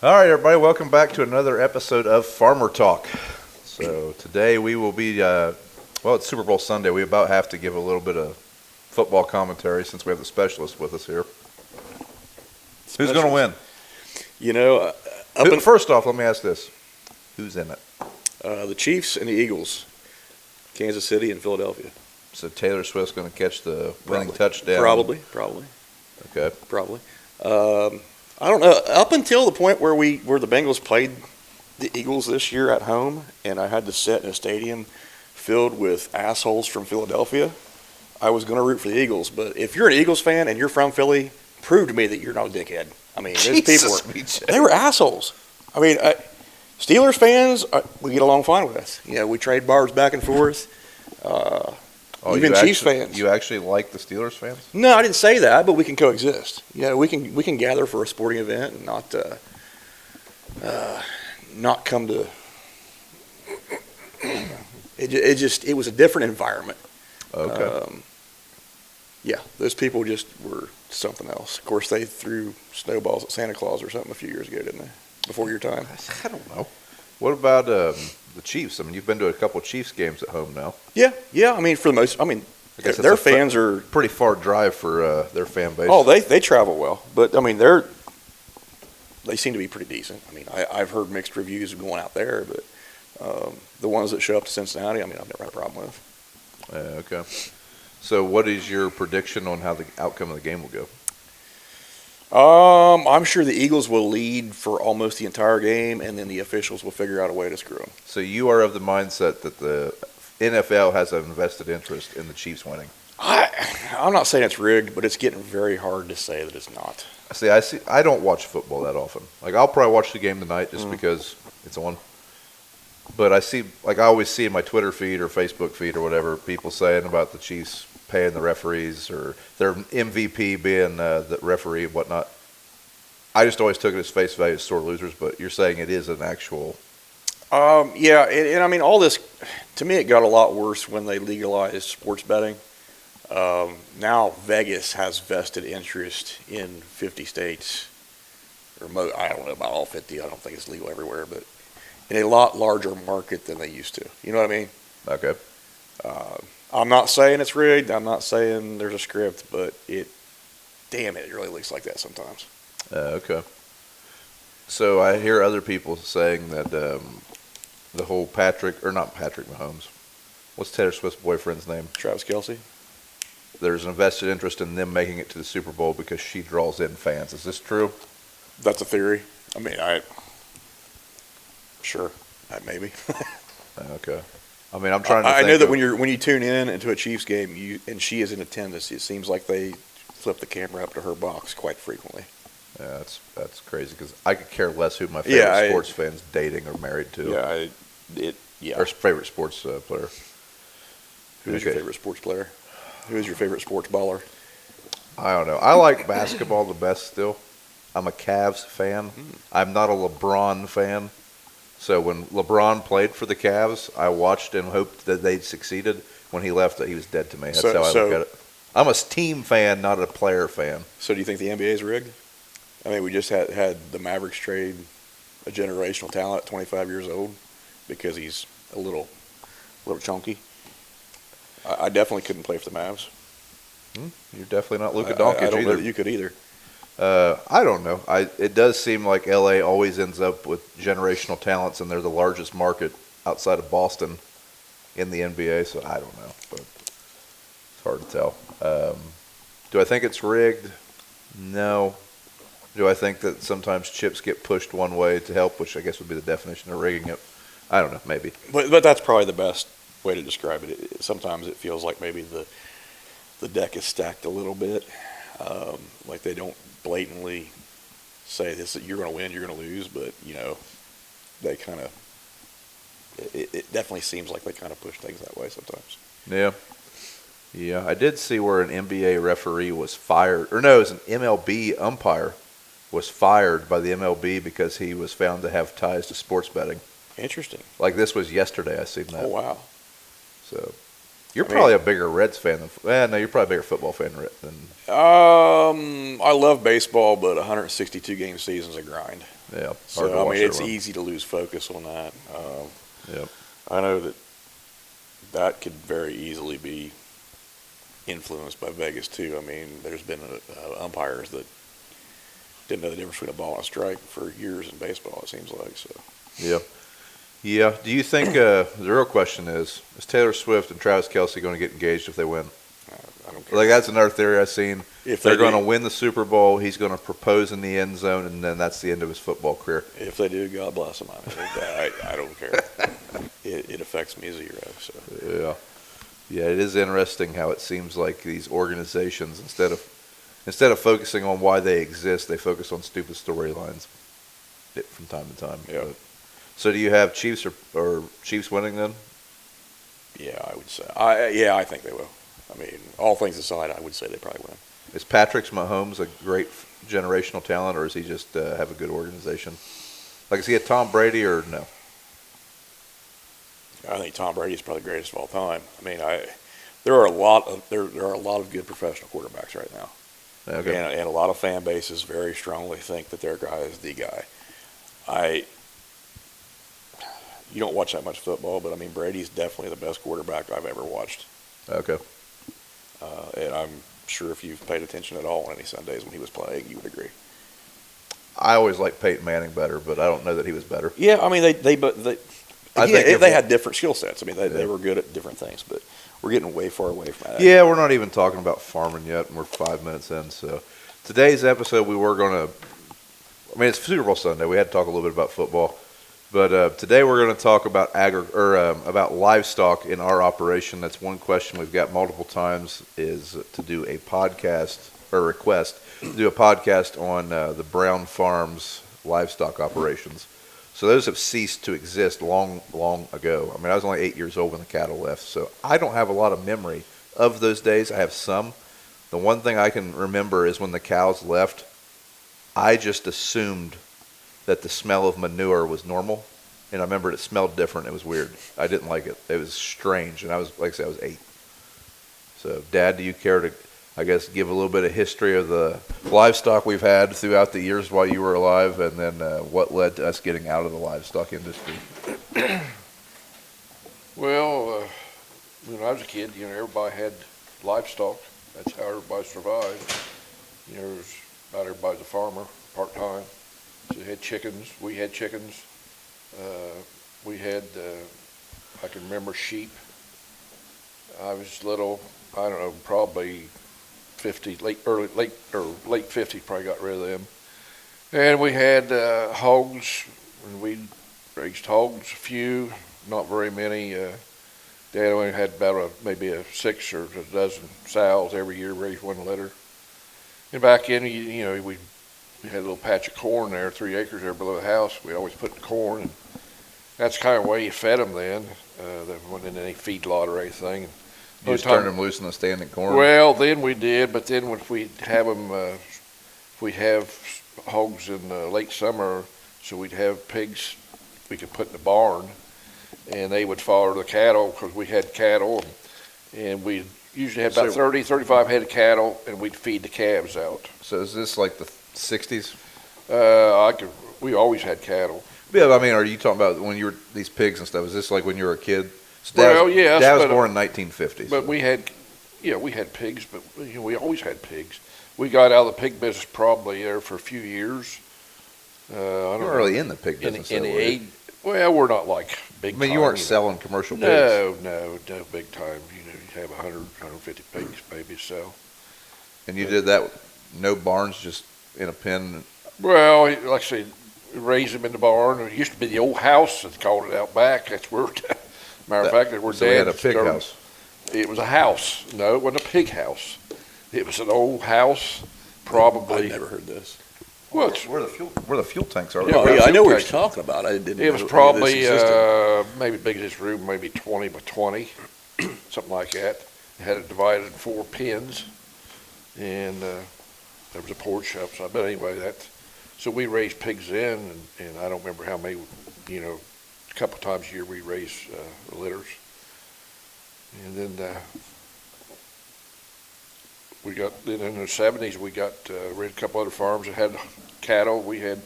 All right, everybody, welcome back to another episode of Farmer Talk. So today we will be, it's Super Bowl Sunday. We about have to give a little bit of football commentary since we have the specialist with us here. Who's going to win? You know, First off, let me ask this. Who's in it? the Chiefs and the Eagles, Kansas City and Philadelphia. So Taylor Swift's going to catch the winning touchdown? Probably. Okay. Probably. I don't know. Up until the point where the Bengals played the Eagles this year at home, and I had to sit in a stadium filled with assholes from Philadelphia, I was going to root for the Eagles. But if you're an Eagles fan and you're from Philly, prove to me that you're not a dickhead. I mean, they were assholes. I mean, Steelers fans, we get along fine with. You know, we trade barbs back and forth. Even Chiefs fans. You actually like the Steelers fans? No, I didn't say that, but we can coexist. You know, we can gather for a sporting event and not come to. It was a different environment. Okay. Yeah, those people just were something else. Of course, they threw snowballs at Santa Claus or something a few years ago, didn't they? Before your time. I don't know. What about the Chiefs? I mean, you've been to a couple of Chiefs games at home now. Yeah. I mean, for the most, their fans are pretty far drive for their fan base. Oh, they travel well, but I mean they seem to be pretty decent. I mean, I've heard mixed reviews of going out there, but the ones that show up to Cincinnati, I mean, I've never had a problem with. Okay. So, what is your prediction on how the outcome of the game will go? I'm sure the Eagles will lead for almost the entire game, and then the officials will figure out a way to screw them. So you are of the mindset that the NFL has an invested interest in the Chiefs winning? I'm not saying it's rigged, but it's getting very hard to say that it's not. I don't watch football that often. Like, I'll probably watch the game tonight just because it's on. But I always see in my Twitter feed or Facebook feed or whatever, people saying about the Chiefs paying the referees or their MVP being the referee and whatnot. I just always took it as face value as sore losers, but you're saying it is an actual... Yeah, and I mean, all this, to me, it got a lot worse when they legalized sports betting. Now Vegas has vested interest in 50 states, or I don't know about all 50. I don't think it's legal everywhere, but in a lot larger market than they used to. You know what I mean? Okay. I'm not saying it's rigged. I'm not saying there's a script, but it really looks like that sometimes. Okay. So I hear other people saying that the whole not Patrick Mahomes. What's Taylor Swift's boyfriend's name? Travis Kelce. There's an invested interest in them making it to the Super Bowl because she draws in fans. Is this true? That's a theory. I mean, sure, maybe. Okay. I mean, I'm trying to. I know that when you tune in into a Chiefs game, and she is in attendance, it seems like they flip the camera up to her box quite frequently. Yeah, that's crazy because I could care less who my favorite sports fan's dating or married to. Yeah, Or favorite sports player. Who is your favorite sports player? Who is your favorite sports baller? I don't know. I like basketball the best still. I'm a Cavs fan. I'm not a LeBron fan. So when LeBron played for the Cavs, I watched and hoped that they'd succeeded. When he left, he was dead to me. That's how I look at it. I'm a team fan, not a player fan. So do you think the NBA is rigged? I mean, we just had the Mavericks trade a generational talent at 25 years old because he's a little chunky. I definitely couldn't play for the Mavs. You're definitely not Luka Doncic I don't either. know that you could either. I don't know. It does seem like LA always ends up with generational talents, and they're the largest market outside of Boston in the NBA. So I don't know, but it's hard to tell. Do I think it's rigged? No. Do I think that sometimes chips get pushed one way to help, which I guess would be the definition of rigging it? I don't know. Maybe. But that's probably the best way to describe it. Sometimes it feels like maybe the deck is stacked a little bit. Like they don't blatantly say this: you're going to win, you're going to lose, but they kind of. It definitely seems like they kind of push things that way sometimes. Yeah. I did see where an NBA referee was fired, or no, it was an MLB umpire was fired by the MLB because he was found to have ties to sports betting. Interesting. Like this was yesterday. I seen that. Oh wow. So. You're probably a bigger Reds fan than. No, you're probably a bigger football fan than. I love baseball, but 162 game season's a grind. Yeah. Hard to So, I watch mean, that it's run. easy to lose focus on that. Yep. I know that could very easily be influenced by Vegas, too. I mean, there's been umpires that didn't know the difference between a ball and a strike for years in baseball, it seems like. So. Yeah. Yeah. Do you think the real question is Taylor Swift and Travis Kelce going to get engaged if they win? I don't care. Like, that's another theory I've seen. If They're they going to do- win the Super Bowl. He's going to propose in the end zone, and then that's the end of his football career. If they do, God bless them. I don't care. It affects me zero. So. Yeah. Yeah, it is interesting how it seems like these organizations, instead of focusing on why they exist, they focus on stupid storylines from time to time. Yeah. But, so do you have Chiefs or Chiefs winning then? Yeah, I would say. I think they will. I mean, all things aside, I would say they probably win. Is Patrick Mahomes a great generational talent, or does he just have a good organization? Like, is he a Tom Brady or no? I think Tom Brady is probably the greatest of all time. I mean, there are a lot of good professional quarterbacks right now, Okay. and a lot of fan bases very strongly think that their guy is the guy. You don't watch that much football, but I mean, Brady's definitely the best quarterback I've ever watched. Okay. And I'm sure if you've paid attention at all on any Sundays when he was playing, you would agree. I always liked Peyton Manning better, but I don't know that he was better. Yeah, I mean, they I think they had different skill sets. I mean, they were good at different things, but we're getting way far away from that. Yeah, we're not even talking about farming yet, and we're 5 minutes in. So today's episode, we were going to, I mean, it's Super Bowl Sunday. We had to talk a little bit about football. But today we're going to talk about about livestock in our operation. That's one question we've got multiple times, is to do a podcast, or request to do a podcast on the Brown Farms livestock operations. So those have ceased to exist long, long ago. I mean, I was only 8 years old when the cattle left, so I don't have a lot of memory of those days. I have some. The one thing I can remember is when the cows left, I just assumed that the smell of manure was normal, and I remembered it smelled different. It was weird. I didn't like it. It was strange, and I was, like I said, I was 8. So, Dad, do you care to, I guess, give a little bit of history of the livestock we've had throughout the years while you were alive, and then what led to us getting out of the livestock industry? Well, when I was a kid, everybody had livestock. That's how everybody survived. It was about everybody's a farmer, part-time. So they had chickens. We had chickens. We had, I can remember sheep. I was little, I don't know, probably 50, late 50s, probably got rid of them. And we had hogs, and we raised hogs, a few, not very many. Dad only had about maybe a 6 or a dozen sows every year, raised 1 litter. And back in, we had a little patch of corn there, 3 acres there below the house. We always put corn, and that's kind of the way you fed them then. There wasn't any feedlot or anything. You just turned them loose in the standing corn? Well, then we did, but then if we'd have them, if we have hogs in late summer, so we'd have pigs we could put in the barn, and they would follow the cattle because we had cattle, and we usually had about 30, 35 head of cattle, and we'd feed the calves out. So is this like the 60s? We always had cattle. Yeah, I mean, are you talking about when you were, these pigs and stuff, is this like when you were a kid? So Well, yes, Dad was but, born in 1950s. But we had pigs, but we always had pigs. We got out of the pig business probably there for a few years. I You don't weren't know. really in the pig business, In though, the were you? eight, well, we're not like big I mean, time, you weren't selling commercial pigs. No, big time. You have 100, 150 pigs maybe so. And you did that with no barns, just in a pen? Well, like I say, raise them in the barn. It used to be the old house, they called it out back. That's where, matter of fact, that's where So we Dad had a pig started. house. It was a house. No, it wasn't a pig house. It was an old house, probably. I've never heard this. Well, it's, Where the fuel tanks are. Yeah, Oh, well, yeah, I know what you're okay. talking about. I didn't. it was know probably this existed. maybe big as this room, maybe 20 by 20, something like that. It had it divided in 4 pens, and there was a porch outside. But anyway, so we raised pigs then, and I don't remember how many, a couple times a year we raised litters. And then then in the 70s we got rid of a couple other farms that had cattle. We had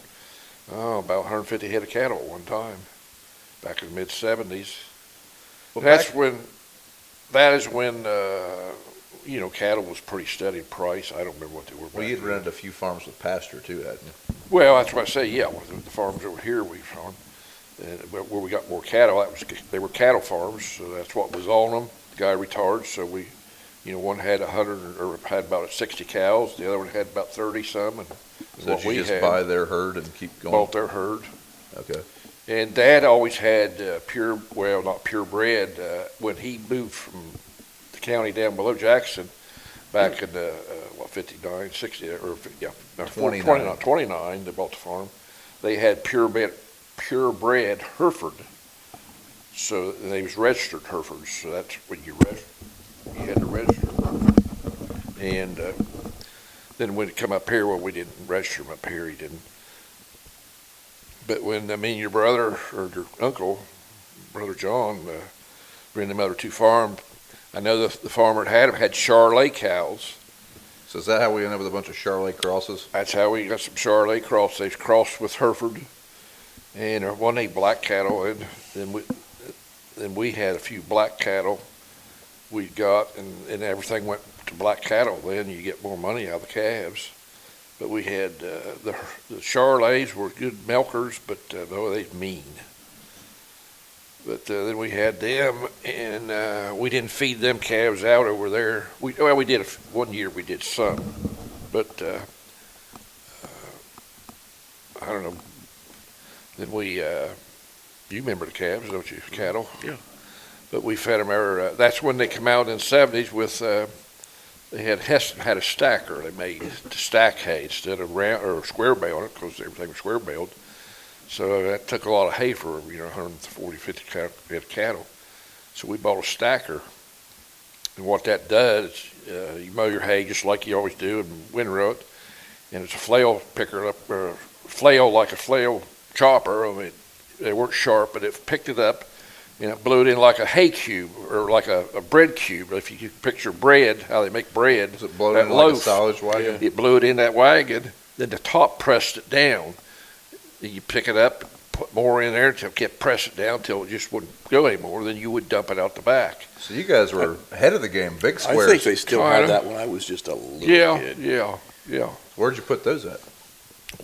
about 150 head of cattle at one time, back in the mid-'70s. Well, That is when cattle was pretty steady price. I don't remember what they were. well, back you'd then. rented a few farms with pasture too, hadn't you? Well, that's what I say. Yeah, with the farms over here we farmed, and where we got more cattle, they were cattle farms. So that's what was on them. The guy retired, so one had 100 or had about 60 cows. The other one had about 30 some, and So what did you we just had buy their herd and keep going? bought their herd. Okay. And Dad always had not purebred. When he moved from the county down below Jackson, back in the 59, 60, or yeah, 29, they bought the farm. They had purebred Hereford, so they was registered Herefords. So that's when you had to register. And then when it come up here, well, we didn't register them up here. He didn't. But when your brother or your uncle, Brother John, ran them other two farms, I know the farmer that had them had Charolais cows. So is that how we ended up with a bunch of Charolais crosses? That's how we got some Charolais crosses. They crossed with Hereford, and one ate black cattle, and then we had a few black cattle we got, and everything went to black cattle. Then you get more money out of the calves. But we had the Charolais were good milkers, but they mean. But then we had them, and we didn't feed them calves out over there. We did one year. We did some, but I don't know. Then you remember the calves, don't you? Cattle. Yeah. But we fed them. That's when they come out in the '70s with. They had Heston had a stacker they made to stack hay instead of round or square bale on it because everything was square baled. So that took a lot of hay for 140, 50 head of cattle. So we bought a stacker, and what that does, you mow your hay just like you always do and windrow it, and it's a flail picker up, flail like a flail chopper. I mean, they weren't sharp, but it picked it up. And it blew it in like a hay cube or like a bread cube. If you could picture bread, how they make bread. Was it blown in like a silage wagon? It blew it in that wagon. Then the top pressed it down. Then you pick it up, put more in there until it kept pressing it down until it just wouldn't go anymore. Then you would dump it out the back. So you guys were ahead of the game, big I squares. think they still had that when I was just a little kid. Yeah. Where'd you put those at?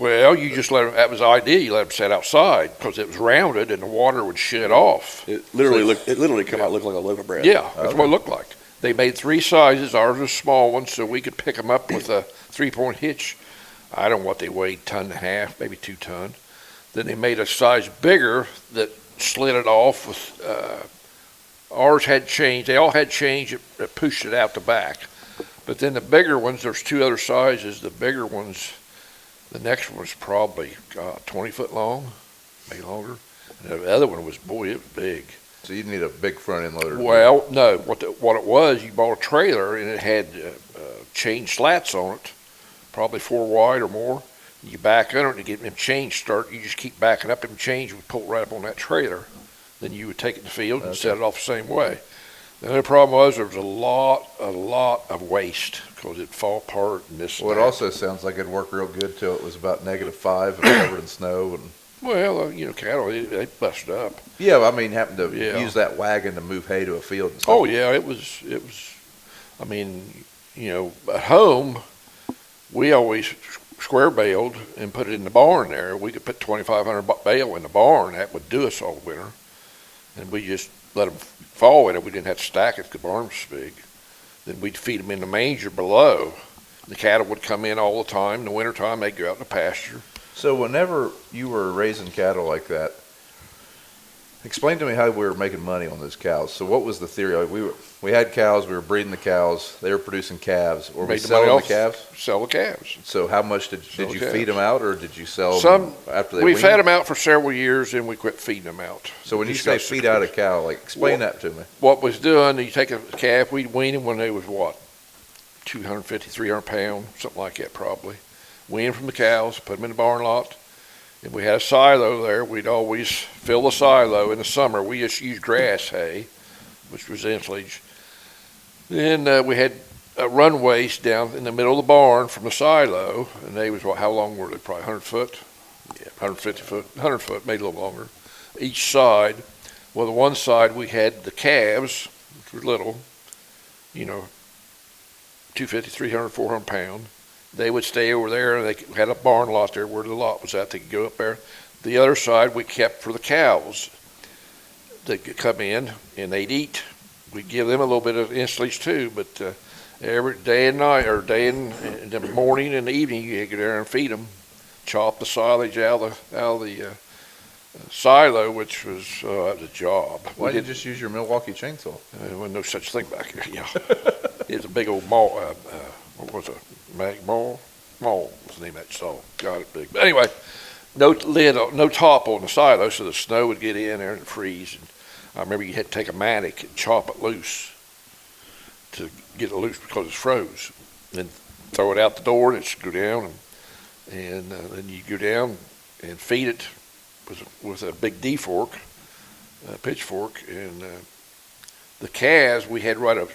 Well, you just let them, that was the idea. You let them sit outside because it was rounded and the water would shed off. It literally come out looking like a loaf of bread. Yeah, that's what it looked like. They made three sizes. Ours was small ones, so we could pick them up with a 3-point hitch. I don't know what they weighed, 1.5 tons, maybe 2 tons. Then they made a size bigger that slid it off with, ours had change. They all had change that pushed it out the back. But then the bigger ones, there's two other sizes. The bigger ones, the next one was probably 20 foot long, maybe longer. And the other one was, boy, it was big. So you'd need a big front end loader. Well, no. What it was, you bought a trailer and it had chain slats on it, probably 4 wide or more. You back under it to get them change start. You just keep backing up and change would pull right up on that trailer. Then you would take it in the field and set it off the same way. The other problem was there was a lot of waste because it'd fall apart and this. Well, it also sounds like it'd work real good till it was about -5 and covered in snow and. Well, cattle they bust up. Yeah, I mean, having to Yeah. use that wagon to move hay to a field and stuff. Oh yeah, it was. I mean, at home, we always square baled and put it in the barn there. We could put 2,500 bale in the barn. That would do us all winter, and we just let them fall in it. We didn't have to stack it because the barn was big. Then we'd feed them in the manger below. The cattle would come in all the time. In the wintertime, they'd go out in the pasture. So whenever you were raising cattle like that, explain to me how we were making money on those cows. So what was the theory? Like we had cows, we were breeding the cows, they were producing calves. Were we Made the money selling the off- calves? Sell the calves. So how much did Sell you calves. feed them out, or did you sell Some them after they we weaned? fed them out for several years, and we quit feeding them out. So when you Just say got feed sick out of a it. cow, like explain Well- that to me. What was doing, you take a calf, we'd wean them when they was 250, 300 pounds, something like that probably. Wean from the cows, put them in the barn lot. If we had a silo there, we'd always fill the silo in the summer. We just used grass hay, which was ensilage. Then we had runways down in the middle of the barn from the silo, and they was, how long were they? Probably 100 foot, Yeah. 150 foot, 100 foot, maybe a little longer, each side. Well, the one side we had the calves, which were little, 250, 300, 400 pound. They would stay over there, and they had a barn lot there where the lot was at. They could go up there. The other side we kept for the cows. They could come in and they'd eat. We'd give them a little bit of insulage too, but every day and night, or day in the morning and the evening, you go there and feed them. Chop the silage out of the silo, which was that was a job. Why didn't you just use your Milwaukee chainsaw? There wasn't no such thing back here. Yeah, it was a big old maul. What was it? Mag maul? Maul was the name of that saw. Got it big. But anyway, no lid, no top on the silo, so the snow would get in there and freeze. And I remember you had to take a mattock and chop it loose to get it loose because it's froze. Then throw it out the door and it'd go down, and then you go down and feed it with a big D-fork, pitchfork, and the calves we had right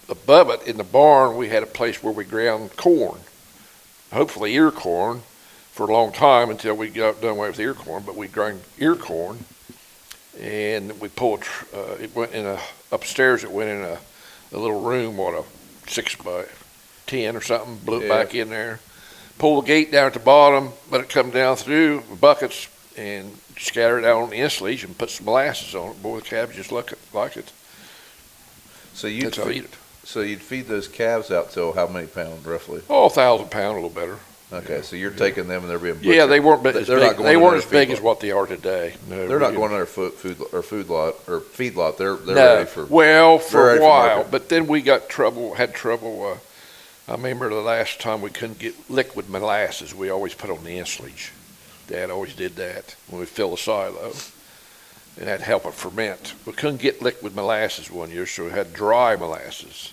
above it in the barn. We had a place where we ground corn, hopefully ear corn, for a long time until we got done away with ear corn. But we ground ear corn, and we pulled. It went in upstairs. It went in a little room, what, a 6x10 or something. Blew it back in there. Pull the gate down at the bottom, let it come down through buckets, and scatter it out on the insulage and put some molasses on it. Boy, the calves just like it. So That's how I eat it. So you'd feed those calves out till how many pounds roughly? Oh, 1,000 pound, a little better. Okay, so you're taking them and they're being butchered. Yeah, they weren't as They're big. not going They in weren't their as big feedlot. as what they are today. No, They're not we going in their food lot or feedlot. They're No. ready for. Well, they're for ready a for while, market. but then we had trouble. I remember the last time we couldn't get liquid molasses. We always put on the insulage. Dad always did that when we fill the silo, and that'd help it ferment. We couldn't get liquid molasses one year, so we had dry molasses.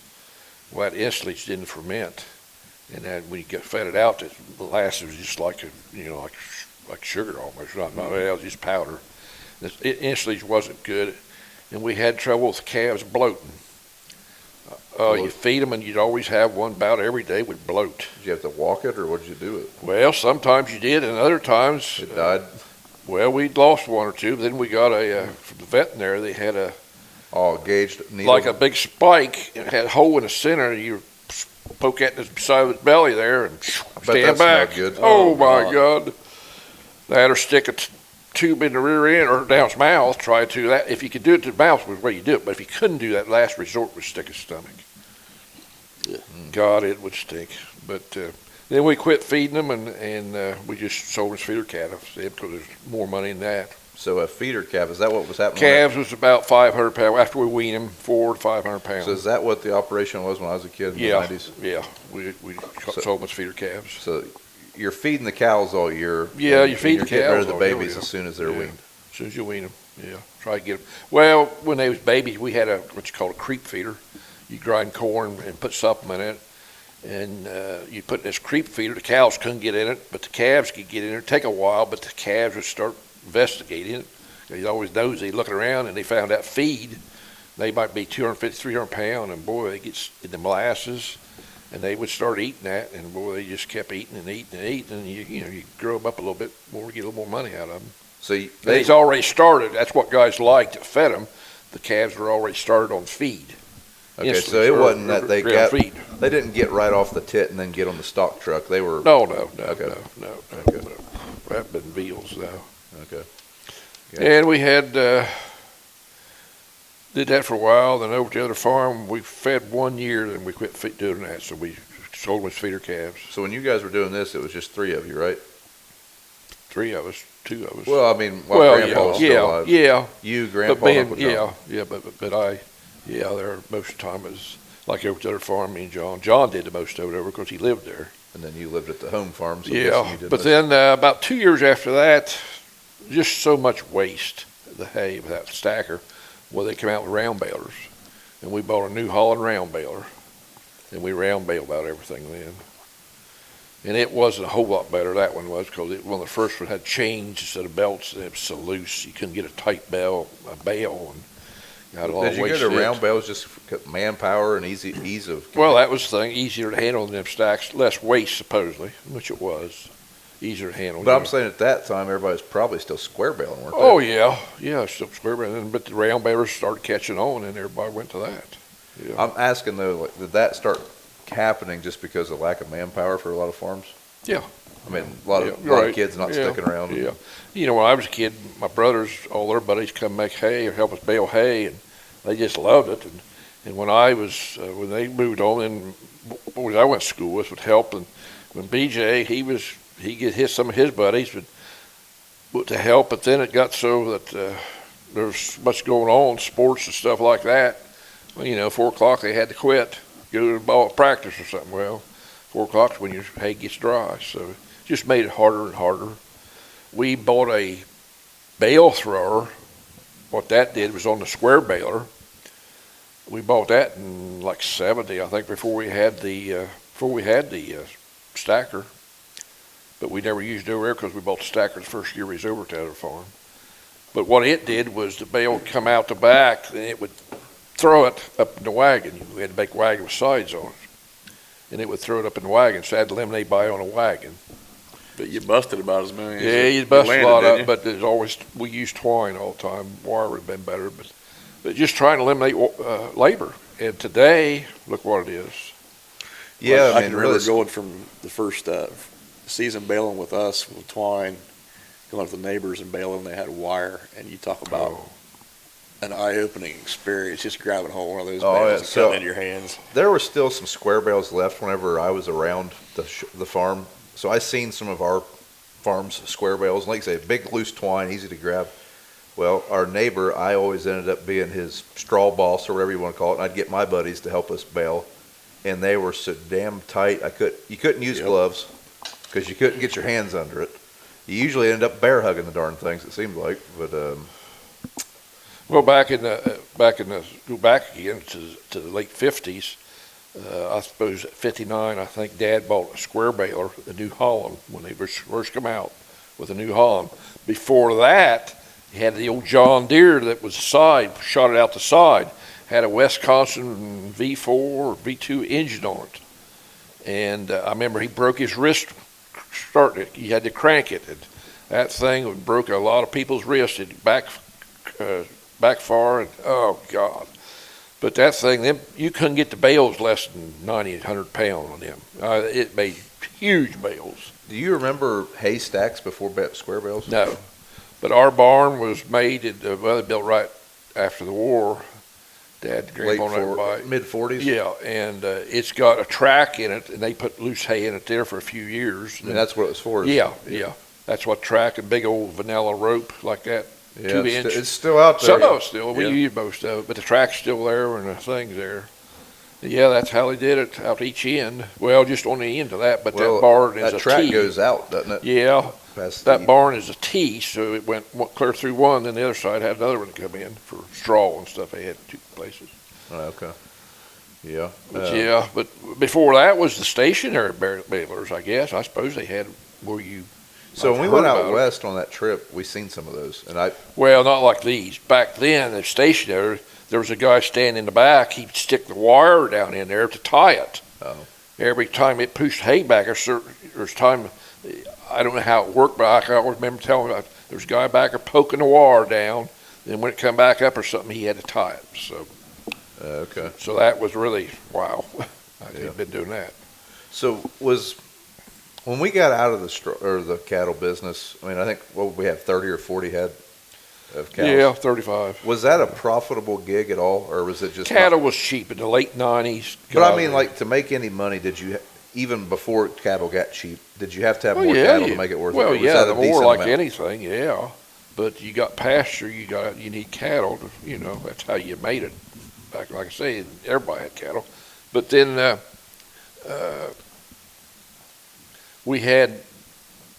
Well, that insulage didn't ferment, and then when you fed it out, the molasses was just like like sugar almost. Not it was just powder. The insulage wasn't good, and we had trouble with calves bloating. You feed them, and you'd always have one about every day would bloat. Did you have to walk it, or what did you do it? Well, sometimes you did, and other times It died. Well, we'd lost one or two. But then we got from the veterinary. They had Gauged needle. like a big spike. It had a hole in the center. You poke at the side of its belly there and stand that's back. not good. Oh, Oh, my God! They had her stick a tube in the rear end or down its mouth. Try to that. If you could do it to the mouth, was the way you do it. But if you couldn't do that, last resort was stick its stomach. God, it would stink. But then we quit feeding them, and we just sold them as feeder calves because there's more money in that. So a feeder calf, is that what was happening? Calves was about 500 pounds. After we weaned them, 400 to 500 pounds. So is that what the operation was when I was a kid in yeah, the 90s? yeah. We sold them as feeder calves. So you're feeding the cows all year. Yeah, and you feed you're the getting rid cows of the all year, babies yeah. as soon as they're Yeah. weaned. As soon as you wean them, yeah. Try to get them. Well, when they was babies, we had what you call a creep feeder. You grind corn and put supplement in it. And you put in this creep feeder. The cows couldn't get in it, but the calves could get in it. It'd take a while, but the calves would start investigating it. He's always nosy, looking around, and they found that feed. They might be 250, 300 pounds, and boy, they get in the molasses, and they would start eating that, and boy, they just kept eating and eating and eating, and you grow them up a little bit more, get a little more money out of them. So They's already started. That's what guys liked that fed them. The calves were already started on feed. okay, Insulin, so it wasn't that they ground got feed. they didn't get right off the tit and then get on the stock truck. They were No. Okay. That been veals though. okay. And we had did that for a while. Then over to the other farm, we fed 1 year, and we quit doing that. So we sold them as feeder calves. So when you guys were doing this, it was just 3 of you, right? 3 of us, 2 of us. Well, I mean, while Grandpa was still alive. yeah. You, But Grandpa, and being, Uncle John. but I, there most of the time was like over to the other farm. Me and John. John did the most of it over because he lived there. And then you lived at the home farm. So I'm guessing Yeah, you did but most. then about 2 years after that, just so much waste, the hay with that stacker. Well, they came out with round balers, and we bought a New Holland round baler, and we round baled about everything then. And it wasn't a whole lot better, that one was, because one of the first ones had chains instead of belts, and it was so loose, you couldn't get a tight bale, and got a lot Did of you waste go to in it. round bales just for manpower and ease of? Well, that was the thing, easier to handle than them stacks, less waste supposedly, which it was. easier to handle. But I'm saying at that time, everybody was probably still square baling, weren't they? Oh yeah, still square baling. But the round balers started catching on, and everybody went to that. Yeah. I'm asking though, like, did that start happening just because of lack of manpower for a lot of farms? Yeah. I mean, a lot of kids not sticking around. Yeah. You know, when I was a kid, my brothers, all their buddies come make hay or help us bale hay, and they just loved it. And when I was, when they moved on, and boys I went to school with would help. And when BJ, he get his some of his buddies would to help. But then it got so that there was much going on, sports and stuff like that. Well, you know, 4 o'clock they had to quit, go to the ball practice or something. Well, 4 o'clock is when your hay gets dry, so it just made it harder and harder. We bought a bale thrower. What that did was on the square baler. We bought that in like '70, I think, before we had the stacker. But we never used it over there because we bought the stacker the first year we was over to the other farm. But what it did was the bale would come out the back, and it would throw it up in the wagon. We had to make a wagon with sides on it, and it would throw it up in the wagon. So I had to eliminate by on a wagon. But you busted about as many. Yeah, you busted a lot up, but there's always, we used twine all the time. Wire would have been better, but just trying to eliminate labor. And today, look what it is. Yeah, I can remember going from the first season baling with us with twine, going to the neighbors and baling. They had wire, and you talk about an eye-opening experience. Just grabbing hold of one of those bales and cutting it in your hands. There were still some square bales left whenever I was around the farm. So I seen some of our farm's square bales. Like I say, big loose twine, easy to grab. Well, our neighbor, I always ended up being his straw boss or whatever you want to call it. And I'd get my buddies to help us bale, and they were so damn tight. You couldn't use gloves because you couldn't get your hands under it. You usually end up bear hugging the darn things. It seemed like, but well, back in the go back again to the late '50s. I suppose at '59, I think Dad bought a square baler, a New Holland, when they first come out with a New Holland. Before that, he had the old John Deere that was shot it out the side, had a Wisconsin V4 or V2 engine on it. And I remember he broke his wrist starting it. He had to crank it. And that thing broke a lot of people's wrists. It back far, and oh, God. But that thing, you couldn't get the bales less than 90, 100 pounds on them. It made huge bales. do you remember hay stacks before square bales? No. But our barn was made, they built right after the war. Dad, grandpa, mid-40s? Yeah, and it's got a track in it, and they put loose hay in it there for a few years. And that's what it was for? Yeah. That's what track, a big old vanilla rope like that. Yeah, 2 inch. It's still out there. Some of it's still. We use most of it, but the track's still there and the thing's there. Yeah, that's how they did it out each end. Well, just on the end of that, but that barn is a T. That track goes out, doesn't it? Yeah. That barn is a T, so it went clear through one, then the other side had another one come in for straw and stuff. They had 2 places. Oh, okay. Yeah. But before that was the stationary balers, I guess. I suppose they had where you. So when we went out west on that trip, we seen some of those, and Well, not like these. Back then, the stationary, there was a guy standing in the back. He'd stick the wire down in there to tie it. Oh. Every time it pushed hay back, there's time. I don't know how it worked, but I can always remember telling him there's a guy back there poking the wire down. Then when it come back up or something, he had to tie it. So. Okay. So that was really wow. I've been doing that. So when we got out of the cattle business, I mean, I think we had 30 or 40 head of cows. Yeah, 35. Was that a profitable gig at all, or was it just cattle was cheap in the late '90s? But I mean, like to make any money, did you even before cattle got cheap? Did you have to have more cattle to make it worth it? Well, yeah, the more like anything, yeah. But you got pasture, you need cattle. That's how you made it. Back, like I say, everybody had cattle. But then we had,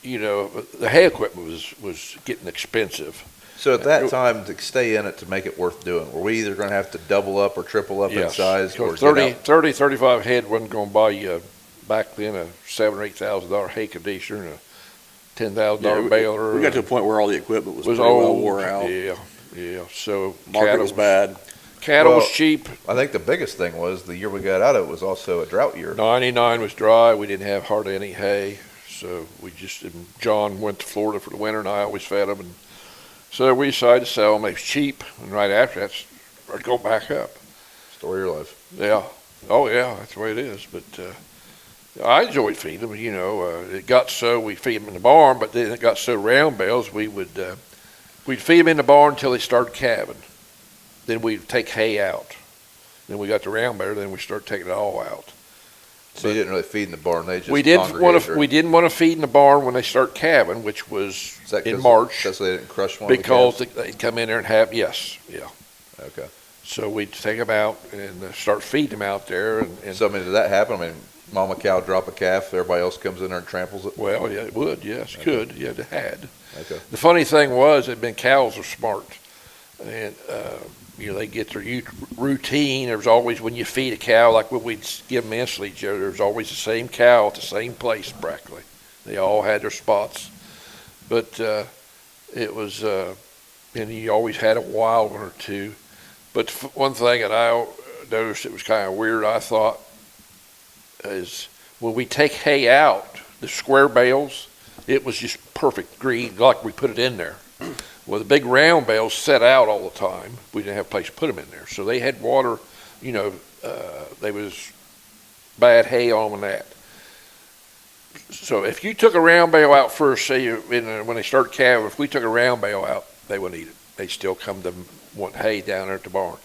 the hay equipment was getting expensive. So at that time, to stay in it to make it worth doing, were we either going to have to double up or triple up in size? Or 35 head wasn't going to buy you back then a $7,000 or $8,000 hay conditioner and a $10,000 baler. We got to a point where all the equipment was pretty well wore out. Yeah. So market was bad. Cattle was cheap. I think the biggest thing was the year we got out of it was also a drought year. 99 was dry. We didn't have hardly any hay. So and John went to Florida for the winter, and I always fed them. And so we decided to sell them. They was cheap, and right after that, started going back up. Story of your life. Yeah. Oh, yeah, that's the way it is. But I enjoyed feeding them. It got so we feed them in the barn, but then it got so round bales, we'd feed them in the barn until they started calving. Then we'd take hay out. Then we got the round bale, then we started taking it all out. So you didn't really feed in the barn. They just We didn't want to feed in the barn when they start calving, which was in March. That's so they didn't crush one. Because they'd come in there and have Okay. So we'd take them out and start feeding them out there. And so did that happen? I mean, mama cow drop a calf, everybody else comes in there and tramples it. Well, yeah, it would. Yes, Okay. could. Yeah, it had. Okay. The funny thing was, cows are smart, and they get their routine. There's always, when you feed a cow, like when we'd give them insulin, there's always the same cow at the same place practically. They all had their spots, but it was, and you always had a wild one or two. But one thing that I noticed that was kind of weird, I thought, is when we take hay out, the square bales, it was just perfect green, like we put it in there. Well, the big round bales set out all the time. We didn't have a place to put them in there. So they had water, they was bad hay on them and that. So if you took a round bale out first, say when they start calving, if we took a round bale out, they wouldn't eat it. They'd still come to want hay down there at the barn.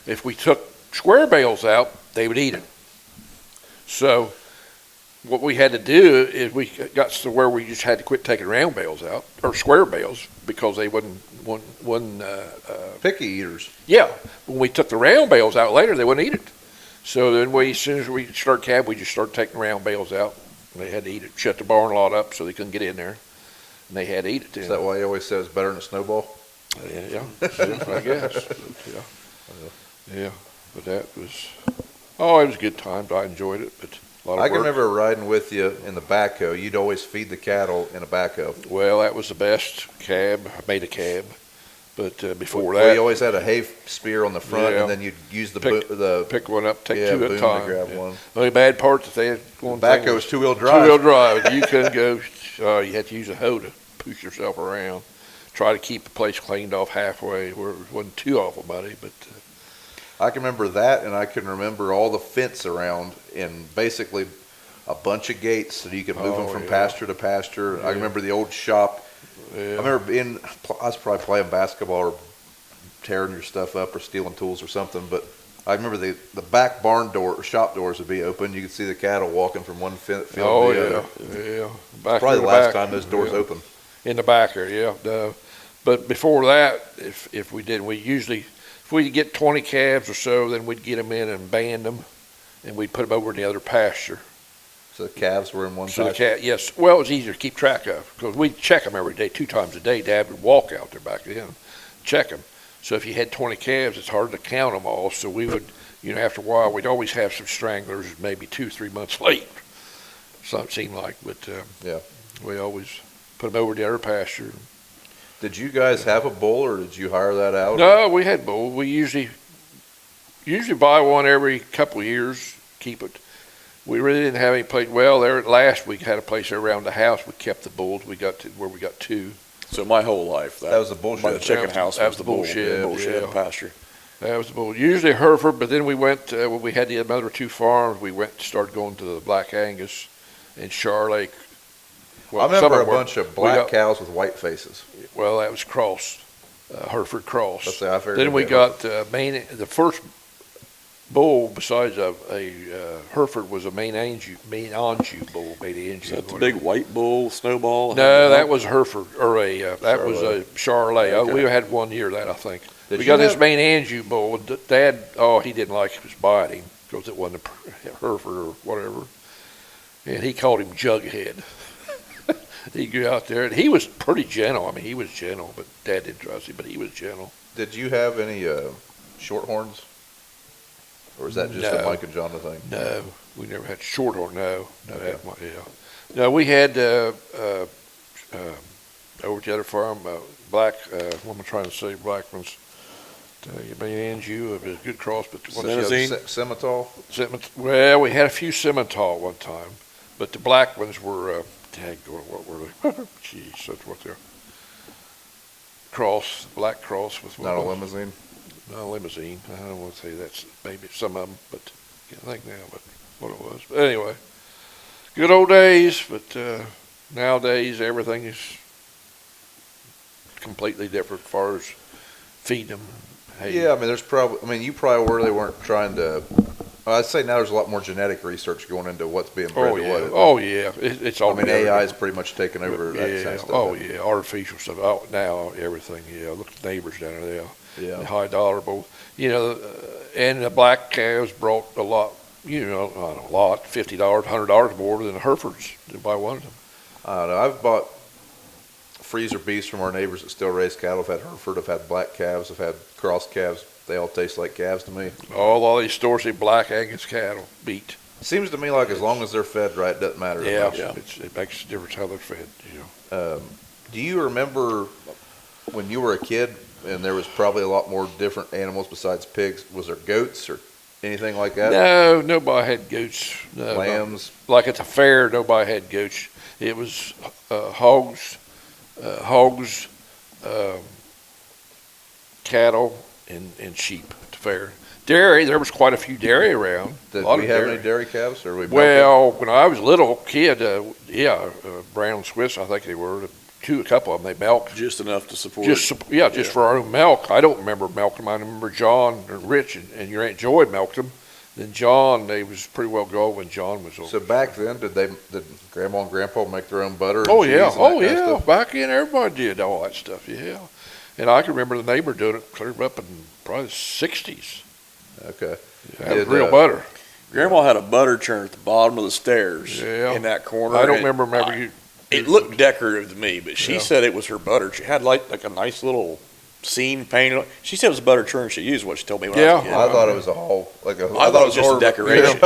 If we took square bales out, they would eat it. So what we had to do is we got to where we just had to quit taking round bales out, or square bales, because they wouldn't picky eaters. Yeah. When we took the round bales out later, they wouldn't eat it. So then as soon as we start calving, we just started taking round bales out. And they had to eat it. Shut the barn lot up so they couldn't get in there. And they had to eat it. Is that why you always say it's better than a snowball? Yeah, I guess. Yeah. But that was, it was a good time. I enjoyed it, but a lot of I can work. remember riding with you in the backhoe. You'd always feed the cattle in a backhoe. Well, that was the best cab. I made a cab. But before Well, that, you always had a hay spear on the front, Yeah. and then you'd use the pick one up, take two boom at a time. to grab Yeah. one. The only bad part that they had one thing Backhoe was two-wheel drive. Two-wheel drive. You couldn't go. You had to use a hoe to push yourself around. Try to keep the place cleaned off halfway where it wasn't too awful muddy. But I can remember that, and I can remember all the fence around, and basically a bunch of gates so you could move them from yeah. pasture to pasture. Yeah. I remember the old shop. yeah. I remember I was probably playing basketball or tearing your stuff up or stealing tools or something, but I remember the back barn door, shop doors would be open. You could see the cattle walking from one field to the other. Yeah. Back Probably in the last back, time those doors yeah. opened. In the back there, yeah. But before that, if we did, if we get 20 calves or so, then we'd get them in and band them, and we'd put them over in the other pasture. So the calves were in one So pasture. yes. Well, it was easier to keep track of because we'd check them every day, 2 times a day. Dad would walk out there back then, check them. So if you had 20 calves, it's hard to count them all. So we would, after a while, we'd always have some stranglers, maybe 2-3 months late. Something seemed like, but Yeah. we always put them over the other pasture. Did you guys have a bull, or did you hire that out? No, we had bull. We usually buy one every couple of years, keep it. We really didn't have any place. Well, there at last we had a place around the house. We kept the bulls. We got to where we got 2. So my whole life, That was the bull by the shed. chicken house That was was the the bull shed, bull shed yeah. pasture. That was the bull. Usually Hereford, but then we went, when we had the other 2 farms, we started going to the Black Angus and Charlake. Well, I remember a some bunch of black cows with white faces. Well, that was cross, Hereford cross. Let's say I figured Then we it'd be got the first bull besides a Hereford was a Maine Anjou bull, Is that the big white bull snowball? No, that was Hereford, or that was a Charolais. Okay. We had one year that, I think. Did We you got this have- Maine Anjou bull. Dad, he didn't like us buying him because it wasn't a Hereford or whatever. And he called him Jughead. He'd go out there, and he was pretty gentle. I mean, he was gentle, but Dad didn't trust him, but he was gentle. Did you have any shorthorns? Or is that just a No. Mike and John thing? No, we never had shorthorn. No, No, we had over at the other farm, black. What am I trying to say? Black ones. Maine Anjou, a good cross, but what's the other? Simmental? Simmental? Well, we had a few Simmental one time, but the black ones were what were they? Jeez, that's what they're. Black cross with Not a limousine. Not a limousine. I don't want to say that's maybe some of them, but I can't think now, but what it was. But anyway, good old days, but nowadays everything is completely different as far as feeding them. Hey, Yeah, I mean, you probably were. They weren't trying to. I'd say now there's a lot more genetic research going into what's being bred oh to yeah, what. oh yeah, it's all. I mean, AI is pretty much taking over that yeah, kind of stuff. oh yeah, artificial stuff. Oh, now everything. Yeah, look at the neighbors down there. Yeah. The high dollar, both. And the black calves brought a lot. Not a lot, $50, $100 more than the Herefords to buy one of them. I don't know. I've bought freezer beefs from our neighbors that still raise cattle. I've had Hereford, I've had black calves, I've had cross calves. They all taste like calves to me. All these stores say black Angus cattle, beat. Seems to me like as long as they're fed right, it doesn't matter. Yeah, that much. it makes a difference how they're fed. Do you remember when you were a kid and there was probably a lot more different animals besides pigs? Was there goats or anything like that? No, nobody had goats. No, Lambs? like at the fair, nobody had goats. It was hogs, cattle, and sheep at the fair. Dairy, there was quite a few dairy around. Did we have any dairy calves? Or we Well, when I was a little kid, brown Swiss, I think they were. A couple of them, they milked. Just enough to support. Just for our own milk. I don't remember milking them. I remember John and Rich and your Aunt Joy milked them. Then John, they was pretty well go when John was over. So back then, did Grandma and Grandpa make their own butter? And Oh cheese yeah, and that kind of stuff? Back then everybody did all that stuff. Yeah, and I can remember the neighbor doing it clear up in probably the '60s. Okay. That was real butter. Grandma had a butter churn at the bottom of the stairs Yeah. in that corner. I don't and remember you. It looked decorative to me, but she Yeah. said it was her butter. She had like a nice little seam painted. She said it was a butter churn she used. What she told me when I was a kid. I thought it was a whole I thought it was just a decoration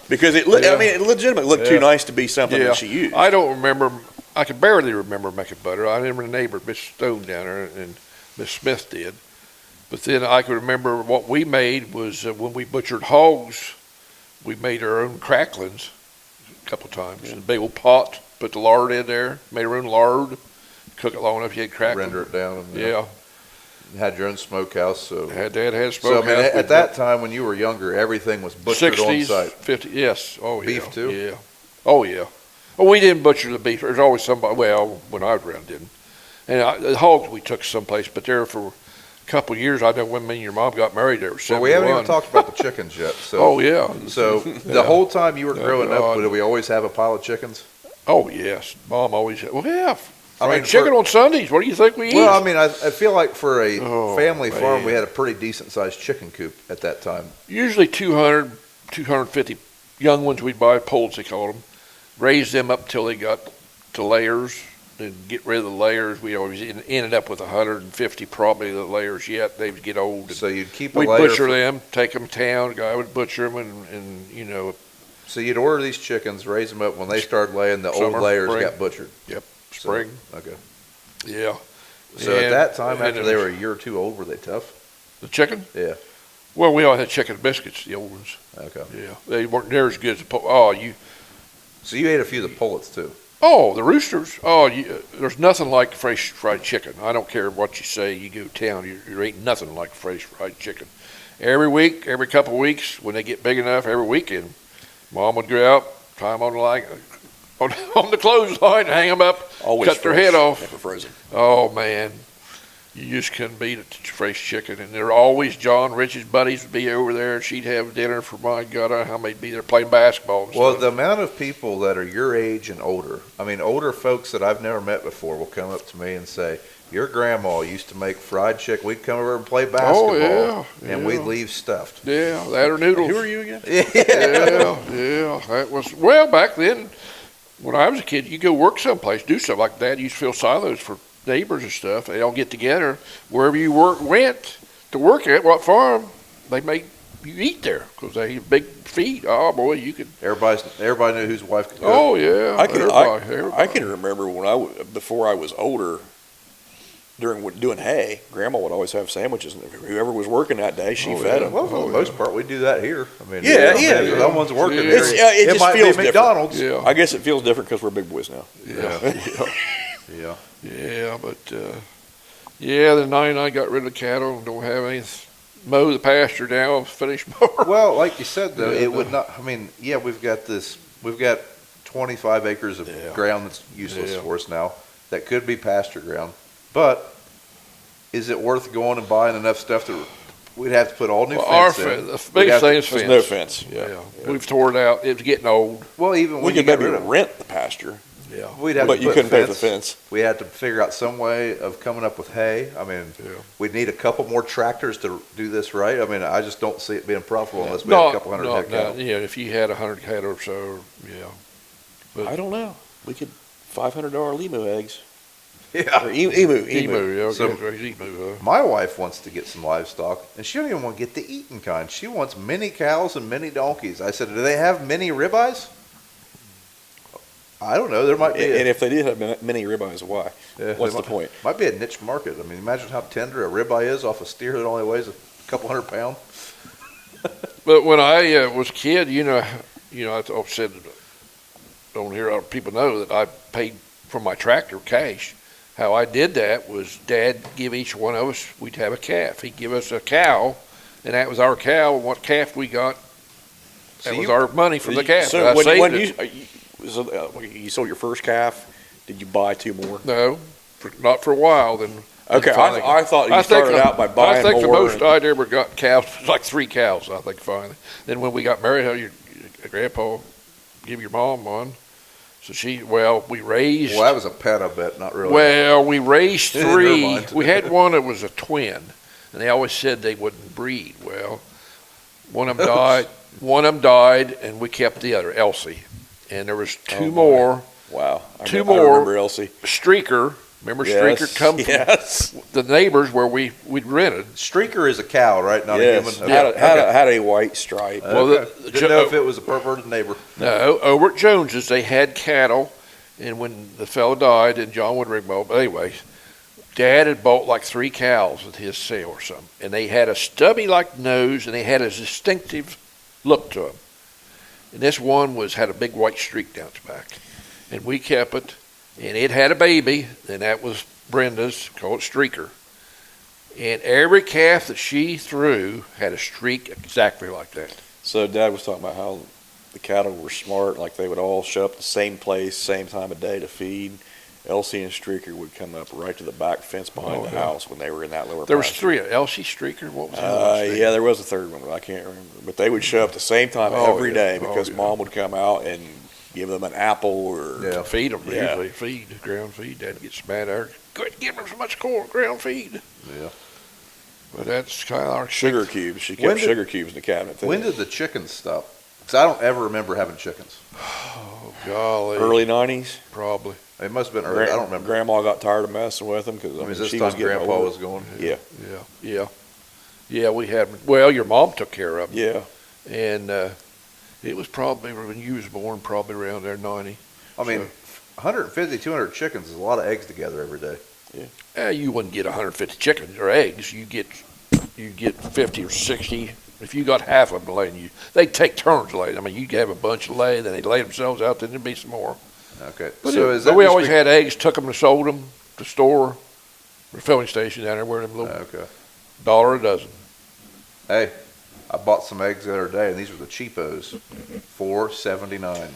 because it legitimately looked too nice to be something that she used. I don't remember. I can barely remember making butter. I remember the neighbor, Miss Stone down there, and Miss Smith did. But then I can remember what we made was when we butchered hogs, we made our own cracklings a couple of times in a big old pot. Put the lard in there, made our own lard, cook it long enough you had crack. Render it down. And, Yeah. You had your own smokehouse. So Dad had a So I smokehouse. mean, at that time when you were younger, everything was butchered on 60s, site. 50s, yes. Oh, yeah. Beef, too? Yeah. Oh, yeah. Well, we didn't butcher the beef. There's always somebody, well, when I was around, didn't. And the hogs we took someplace, but there for a couple of years, I know when me and your mom got married, there was 71. Well, we haven't even talked about the chickens yet. So, Oh, yeah. So the whole time you were growing up, God. did we always have a pile of chickens? Oh, yes. Mom always said, well, yeah. I mean, chicken on Sundays. What do you think we eat? Well, I mean, I feel like for a Oh, family farm, man. we had a pretty decent sized chicken coop at that time. Usually 200, 250 young ones we'd buy, poults they called them. Raise them up till they got to layers. Then get rid of the layers. We always ended up with 150 probably of the layers yet. They would get old. And So you'd keep a we'd layer. butcher them, take them to town. Guy would butcher them, and So you'd order these chickens, raise them up. When they started laying, the Summer, old layers spring. got butchered. spring. Okay. Yeah. So at And- that time, and after it they was- were a year or two old, were they tough? The chicken? Yeah. Well, we all had chicken biscuits, the old ones. Okay. Yeah. They weren't near as good as the So you ate a few of the pullets too. the roosters. There's nothing like fresh fried chicken. I don't care what you say. You go to town, there ain't nothing like fresh fried chicken. Every week, every couple of weeks, when they get big enough, every weekend, Mom would go out, tie them on the line, on the clothesline, hang them up, Always cut their fresh, head off. never frozen. Oh man, you just couldn't beat it. Fresh chicken, and there always John Rich's buddies would be over there. She'd have dinner for my God, how many be there playing basketball. And Well, stuff. the amount of people that are your age and older, I mean, older folks that I've never met before will come up to me and say, your grandma used to make fried chicken. We'd come over and play basketball, yeah, and yeah. we'd leave stuffed. Yeah, that or noodles. Who are you again? Yeah. That was back then. When I was a kid, you go work someplace, do something like that. You used to fill silos for neighbors and stuff. They all get together wherever you went to work at what farm. They make you eat there because they have big feed. Oh boy, you could. Everybody knew whose wife could cook. Oh yeah, I can everybody. I can remember when before I was older, during doing hay, Grandma would always have sandwiches, and whoever was working that day, she fed them. Well, for the most part, we do that here. I mean, Yeah, if someone's working Yeah. here, It just might feels be McDonald's. Yeah. I guess it feels different because we're big boys now. Yeah. Yeah. But the 99 got rid of the cattle and don't have any. Mow the pasture down, finish mower. Well, like you said, though, Yeah, it would not. I mean, yeah, we've got 25 acres of Yeah. ground that's useless Yeah. for us now. That could be pasture ground, but is it worth going and buying enough stuff that we'd have to put all new Well, fence in? the We'd biggest have thing to- is There's fence. no fence. Yeah. We've tore it out. It was getting old. Well, even We when you could get maybe rid of, rent the pasture, Yeah. we'd have but to you put couldn't pay for the fence. fence. We had to figure out some way of coming up with hay. I mean, Yeah. we'd need a couple more tractors to do this right. I mean, I just don't see it being profitable unless we have a couple hundred head cattle. Yeah, if you had 100 cattle or so, yeah. But I don't know. We could $500 lemu eggs. Yeah. Or emu. emu, yeah, So- emu, huh? My wife wants to get some livestock, and she don't even want to get the eaten kind. She wants mini cows and mini donkeys. I said, do they have mini ribeyes? I don't know. There might be. And if they did have mini ribeyes, why? Yeah, What's there the point? Might be a niche market. I mean, imagine how tender a ribeye is off a steer that only weighs a couple 100 pounds. But when I was a kid, I've said on here, people know that I paid for my tractor cash. How I did that was Dad give each one of us, we'd have a calf. He'd give us a cow, and that was our cow. And what calf we got, that So was you- our money from the calf. So I when saved it. you sold your first calf, did you buy two more? No, not for a while. Then Okay, finally- I thought you I think started out by I buying think the more. most I'd ever got cows was like 3 cows. I think finally. Then when we got married, your grandpa give your mom one. So we raised. Well, that was a pet, I bet, not really. Well, we raised Never 3. mind. We had one that was a twin, and they always said they wouldn't breed. Well, one of them died. One of them died, and we kept the other, Elsie. And there was 2 Oh, more. Wow. Two I more. remember Elsie. Streaker. Remember Streaker come from Yes. the neighbors where we'd rented. Streaker is a cow, right? Not Yes. a human. Had a white stripe. Well, Okay. Didn't know if it was a perverted neighbor. No, over at Jones's, they had cattle, and when the fellow died, and John would Rigmo, but anyway, Dad had bought like 3 cows at his sale or something, and they had a stubby-like nose, and they had a distinctive look to them. And this one had a big white streak down its back, and we kept it, and it had a baby, and that was Brenda's, called it Streaker. And every calf that she threw had a streak exactly like that. So Dad was talking about how the cattle were smart, like they would all show up the same place, same time of day to feed. Elsie and Streaker would come up right to the back fence behind the house when they were in that lower There was pasture. 3, Elsie, Streaker, what was the other one? Yeah, there was a third one, but I can't remember. But they would show up the same time Oh, every yeah. day Oh, because yeah. Mom would come out and give them an apple or Yeah. Feed them, Yeah. usually. Ground feed. Dad gets mad at her. Quit giving them so much ground feed. Yeah. But that's kind of our sugar cubes. She When kept did- sugar cubes in the cabinet. Too. When did the chickens stop? Because I don't ever remember having chickens. Oh, golly. Early 90s? Probably. It must have been early. I don't remember. Grandma got tired of messing with them because I mean, is this she time was getting Grandpa older. was going? Yeah, Yeah, we had, well, your mom took care of them. yeah. And it was probably, when you was born, probably around there, 90. I mean, 150, 200 chickens is a lot of eggs together every day. You wouldn't get 150 chickens or eggs. You get 50 or 60. If you got half of them laying, they'd take turns laying. I mean, you'd have a bunch of lay, then they'd lay themselves out, then there'd be some more. Okay. But, So is that we just always had eggs, took them and sold them to store, the filling station down there where them little Okay. $1 a dozen. Hey, I bought some eggs the other day, and these were the cheapos, $4.79.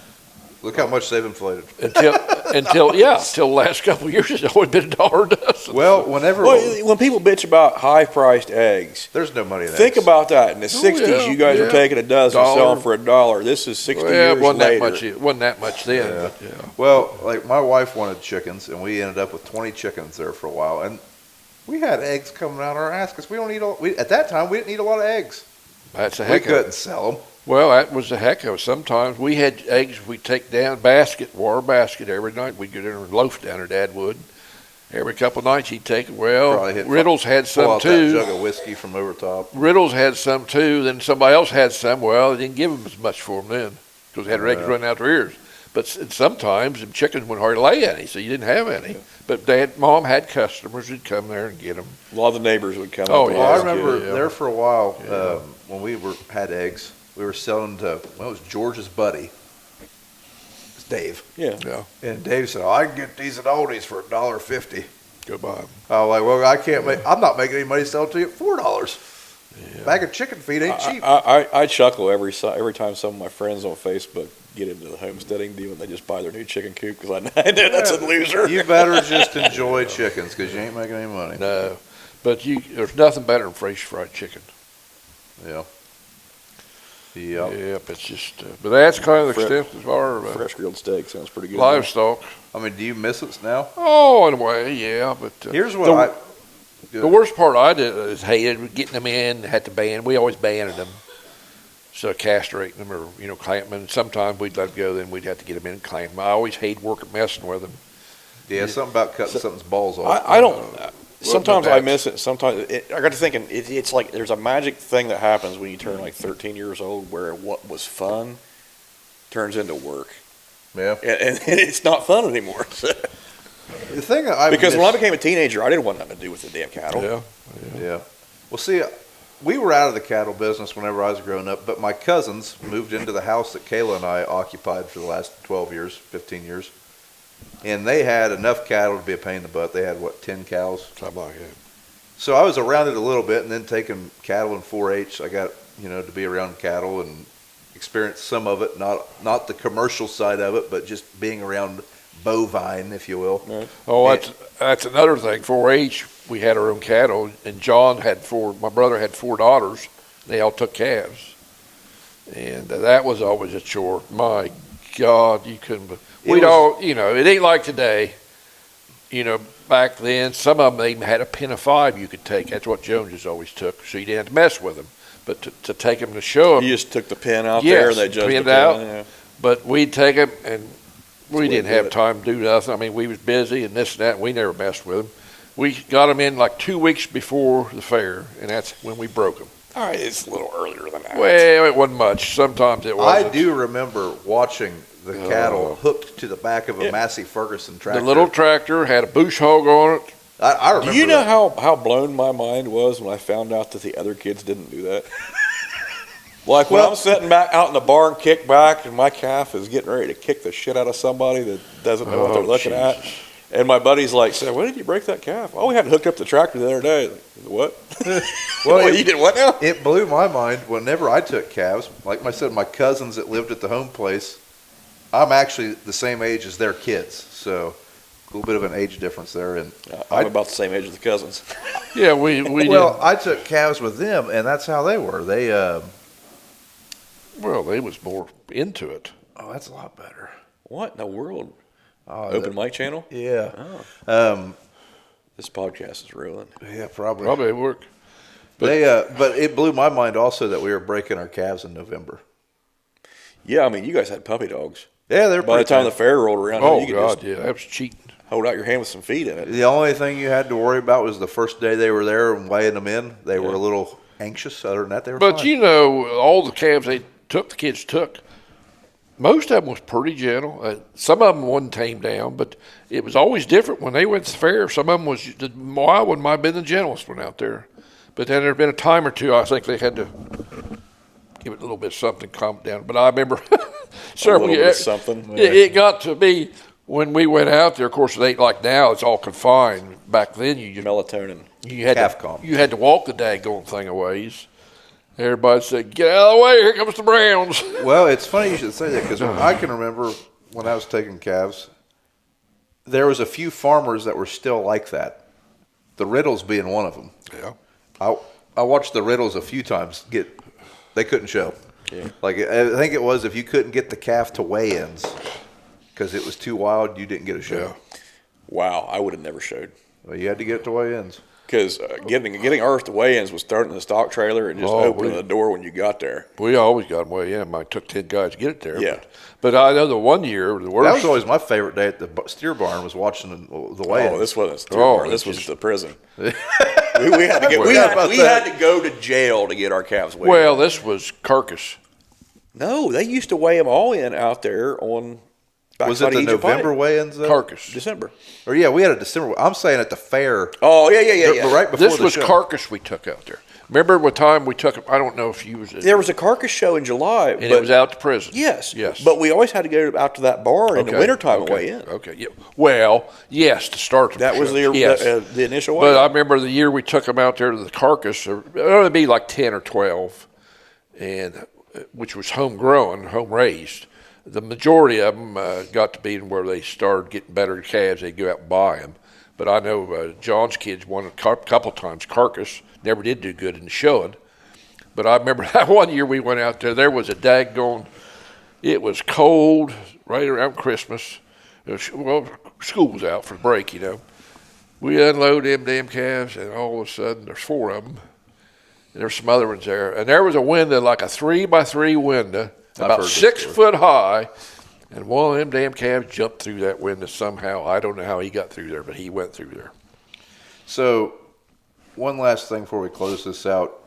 Look how much they've inflated. Until the last couple of years, it's always been $1 a dozen. Well, whenever Well, when people bitch about high-priced eggs, there's no money in think eggs. about that. In the 60s, yeah, you guys were yeah. taking a dozen and Dollar. selling for $1. This is 60 Well, years it wasn't later. wasn't that much then. Yeah. But yeah. Well, like my wife wanted chickens, and we ended up with 20 chickens there for a while, and we had eggs coming out our ass because we don't eat at that time we didn't eat a lot of eggs. That's a We heck of it. couldn't sell them. Well, that was the heck of it. Sometimes we had eggs we'd take down water basket every night. We'd get in and loaf down there, Dad would. Every couple of nights he'd take it. Well, Probably hit- Riddles had Pull some out that jug too. of whiskey from over top. Riddles had some too. Then somebody else had some. Well, they didn't give them as much for them then because they had their eggs Yeah. running out their ears. sometimes the chickens wouldn't hardly lay any, so you didn't have any. Yeah. But Mom had customers who'd come there and get them. A lot of the neighbors would come. Oh, up yeah. Well, I ask remember you. there for a while Yeah. when we had eggs. We were selling to it was George's buddy. It's Dave, Yeah. Yeah, and Dave said, "Oh, I can get these at Aldi's for $1.50." go buy them. I was like, "Well, I can't make. I'm not making any money selling to you at $4. Yeah. Bag of chicken feed ain't cheap." I chuckle every time some of my friends on Facebook get into the homesteading deal and they just buy their new chicken coop because I know that's a loser. You better just enjoy chickens because you ain't making any money. No, but there's nothing better than fresh fried chicken. Yeah. Yeah. Yep, it's just. But that's kind of the Fre- extent of our Fresh grilled steak sounds pretty good. livestock. I mean, do you miss it now? Oh, in a way, yeah. But Here's what the worst part I did is hated getting them in. Had to ban. We always banded them, so castrating them or clamp them. And sometimes we'd let them go. Then we'd have to get them in and clamp them. I always hated working messing with them. Yeah, something about cutting something's balls off. I don't. Sometimes I that's- miss it. Sometimes I got to thinking. It's like there's a magic thing that happens when you turn like 13 years old, where what was fun turns into work, Yeah. and it's not fun anymore. The thing I Because when I miss- became a teenager, I didn't want nothing to do with the damn cattle. Yeah. Yeah. Well, see, we were out of the cattle business whenever I was growing up, but my cousins moved into the house that Kayla and I occupied for the last 12 years, 15 years. And they had enough cattle to be a pain in the butt. They had, 10 cows? Something like that. So I was around it a little bit and then taking cattle in 4-H. I got, to be around cattle and experience some of it, not the commercial side of it, but just being around bovine, if you will. Right. Oh, that's another thing. 4-H, we had our own cattle, and John had my brother had 4 daughters. They all took calves. And that was always a chore. My God, you couldn't, it ain't like today. Back then, some of them even had a pen of 5 you could take. That's what Joneses always took, so you didn't have to mess with them. But to take them to show them, You just took the pin out Yes, there, and they judged the pinned pin. out. Yeah. but we'd take them, and we way to didn't do have it. time to do nothing. I mean, we was busy and this and that, and we never messed with them. We got them in like 2 weeks before the fair, and that's when we broke them. All right, it's a little earlier than that. Well, it wasn't much. Sometimes it I wasn't. do remember watching the cattle hooked to the back of a Yeah. Massey Ferguson The tractor. little tractor had a bush hog on it. I remember Do you know that. how blown my mind was when I found out that the other kids didn't do that? Like when Well- I'm sitting back out in the barn, kick back, and my calf is getting ready to kick the shit out of somebody that doesn't know what they're looking at. Jesus. And my buddy's like, "So when did you break that calf?" Oh, we had it hooked up the tractor the other day. Like, what? Well, What, you did what now? It blew my mind whenever I took calves. Like I said, my cousins that lived at the home place, I'm actually the same age as their kids. So a little bit of an age difference there. And I'm about the same age as the cousins. Yeah, we well, did. I took calves with them, and that's how they were. They, Well, they was more into it. oh, that's a lot better. What in the world? Oh, Open mic channel? yeah. Oh, this podcast is ruined. Yeah, probably. Probably work. But it blew my mind also that we were breaking our calves in November. Yeah, I mean, you guys had puppy dogs. Yeah, they're By the pretty time the tiny. fair rolled around, Oh you could God, just yeah, that was cheating. hold out your hand with some feet in it. The only thing you had to worry about was the first day they were there and weighing them in. They were a little anxious. Other than that, they were But fine. all the calves the kids took, most of them was pretty gentle. Some of them wasn't tamed down, but it was always different when they went to the fair. Some of them the wild one might have been the gentlest one out there. But then there'd been a time or two, I think they had to give it a little bit of something, calm it down. But I remember several little bit of years. something. It got to be when we went out there. Of course, it ain't like now; it's all confined. Back then, you Melatonin. had Calf calm. you had to walk the daggone thing a ways. Everybody said, "Get out of the way! Here comes the Browns." Well, it's funny you should say that because I can remember when I was taking calves, there was a few farmers that were still like that. The Riddles being one of them. Yeah. I watched the Riddles a few times they couldn't show. Yeah. Like I think it was if you couldn't get the calf to weigh-ins because it was too wild, you didn't get a show. Yeah. Wow, I would have never showed. Well, you had to get it to weigh-ins. Because getting ours to weigh-ins was starting the stock trailer and just opening the door when you got there. We always got them way in. It took 10 guys to get it there. Yeah. But I know the one year, the worst. That was always my favorite day at the steer barn was watching the weigh-ins. Oh, this wasn't a steer Oh, barn. This it's was just- the prison. we had to We had to go to jail to get our calves weighed. Well, this was carcass. No, they used to weigh them all in out there on Was it backside the of Egypt November Pike. weigh-ins? Carcass. December. Or yeah, we had a December. I'm saying at the fair. Oh, yeah. But right before This the was show. Carcass we took out there. Remember what time we took him? I don't know if you was There was a carcass show in July. and it was out to prison. Yes. Yes. But we always had to go out to that bar in the wintertime and weigh in. Okay. Yeah. Well, yes, to start the That was show. the, Yes. the initial But weigh-in. I remember the year we took them out there to the Carcass. It would be like 10 or 12, and which was homegrown, home raised. The majority of them got to be where they started getting better calves. They'd go out and buy them. But I know John's kids won a couple times Carcass. Never did do good in the showing. But I remember that one year we went out there. There was a daggone. It was cold right around Christmas. Well, school was out for break, you know. We unload them damn calves, and all of a sudden there's 4 of them. And there's some other ones there. And there was a window, like a 3x3 window, about 6 foot high. And one of them damn calves jumped through that window somehow. I don't know how he got through there, but he went through there. So, one last thing before we close this out.